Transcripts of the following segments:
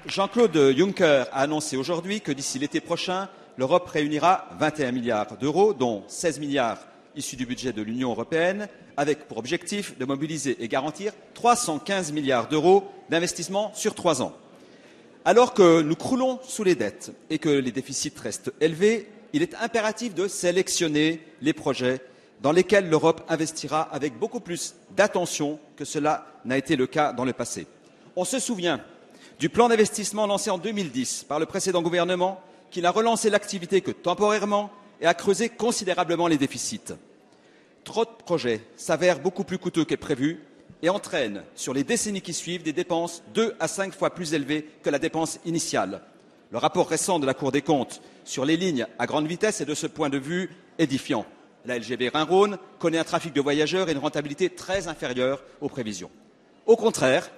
Jean-Claude Juncker a annoncé aujourd'hui que d'ici l'été prochain, l'Europe réunira 21 milliards d'euros, dont 16 milliards issus du budget de l'Union européenne, avec pour objectif de mobiliser et garantir 315 milliards d'euros d'investissement sur 3 ans. Alors que nous croulons sous les dettes et que les déficits restent élevés, il est impératif de sélectionner les projets dans lesquels l'Europe investira avec beaucoup plus d'attention que cela n'a été le cas dans le passé. On se souvient du plan d'investissement lancé en 2010 par le précédent gouvernement qui n'a relancé l'activité que temporairement et a creusé considérablement les déficits. Trop de projets s'avèrent beaucoup plus coûteux que prévu et entraînent sur les décennies qui suivent des dépenses 2 à 5 fois plus élevées que la dépense initiale. Le rapport récent de la Cour des comptes sur les lignes à grande vitesse est de ce point de vue édifiant. La LGV Rhin-Rhône connaît un trafic de voyageurs et une rentabilité très inférieure aux prévisions. Au contraire,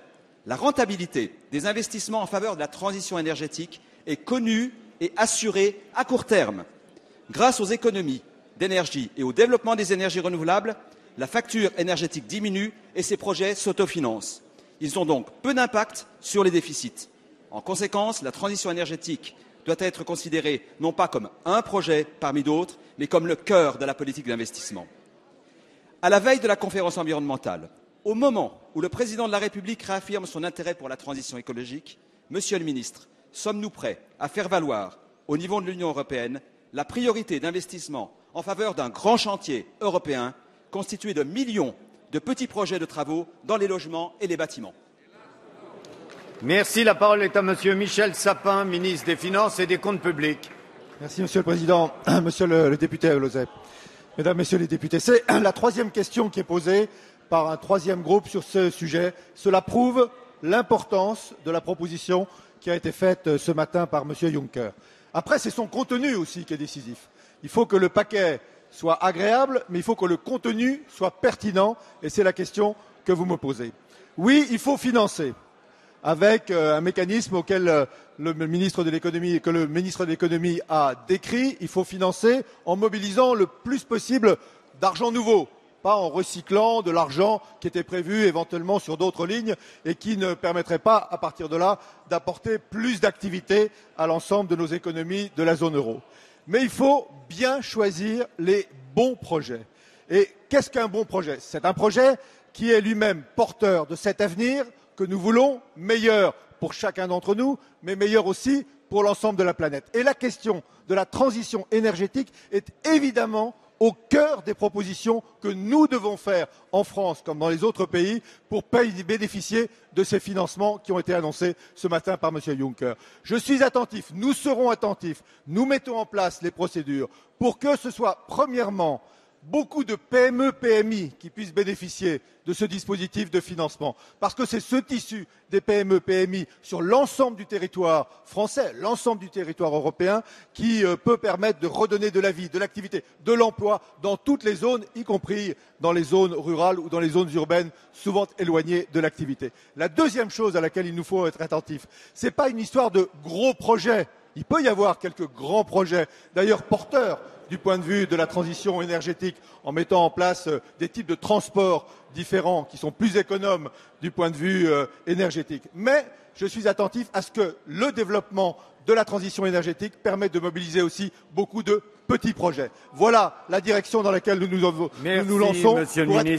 la rentabilité des investissements en faveur de la transition énergétique est connue et assurée à court terme. Grâce aux économies d'énergie et au développement des énergies renouvelables, la facture énergétique diminue et ces projets s'autofinancent. Ils ont donc peu d'impact sur les déficits. En conséquence, la transition énergétique doit être considérée non pas comme un projet parmi d'autres, mais comme le cœur de la politique d'investissement. À la veille de la conférence environnementale, au moment où le président de la République réaffirme son intérêt pour la transition écologique, Monsieur le ministre, sommes-nous prêts à faire valoir, au niveau de l'Union européenne, la priorité d'investissement en faveur d'un grand chantier européen constitué de millions de petits projets de travaux dans les logements et les bâtiments? Merci. La parole est à Monsieur Michel Sapin, ministre des Finances et des Comptes publics. Merci, Monsieur le Président. Monsieur le député Lozet. Mesdames, Messieurs les députés, c'est la troisième question qui est posée par un troisième groupe sur ce sujet. Cela prouve l'importance de la proposition qui a été faite ce matin par Monsieur Juncker. Après, c'est son contenu aussi qui est décisif. Il faut que le paquet soit agréable, mais il faut que le contenu soit pertinent, et c'est la question que vous me posez. Oui, il faut financer, avec un mécanisme auquel le ministre de l'économie a décrit. Il faut financer en mobilisant le plus possible d'argent nouveau, pas en recyclant de l'argent qui était prévu éventuellement sur d'autres lignes et qui ne permettrait pas, à partir de là, d'apporter plus d'activité à l'ensemble de nos économies de la zone euro. Mais il faut bien choisir les bons projets. Et qu'est-ce qu'un bon projet? C'est un projet qui est lui-même porteur de cet avenir que nous voulons, meilleur pour chacun d'entre nous, mais meilleur aussi pour l'ensemble de la planète. Et la question de la transition énergétique est évidemment au cœur des propositions que nous devons faire en France comme dans les autres pays pour bénéficier de ces financements qui ont été annoncés ce matin par M. Juncker. Je suis attentif, nous serons attentifs, nous mettons en place les procédures pour que ce soit premièrement beaucoup de PME, PMI qui puissent bénéficier de ce dispositif de financement. Parce que c'est ce tissu des PME, PMI sur l'ensemble du territoire français, l'ensemble du territoire européen, qui peut permettre de redonner de la vie, de l'activité, de l'emploi dans toutes les zones, y compris dans les zones rurales ou dans les zones urbaines, souvent éloignées de l'activité. La deuxième chose à laquelle il nous faut être attentifs, ce n'est pas une histoire de gros projets. Il peut y avoir quelques grands projets, d'ailleurs porteurs, du point de vue de la transition énergétique, en mettant en place des types de transports différents qui sont plus économes du point de vue énergétique. Mais je suis attentif à ce que le développement de la transition énergétique permette de mobiliser aussi beaucoup de petits projets. Voilà la direction dans laquelle nous nous lançons pour être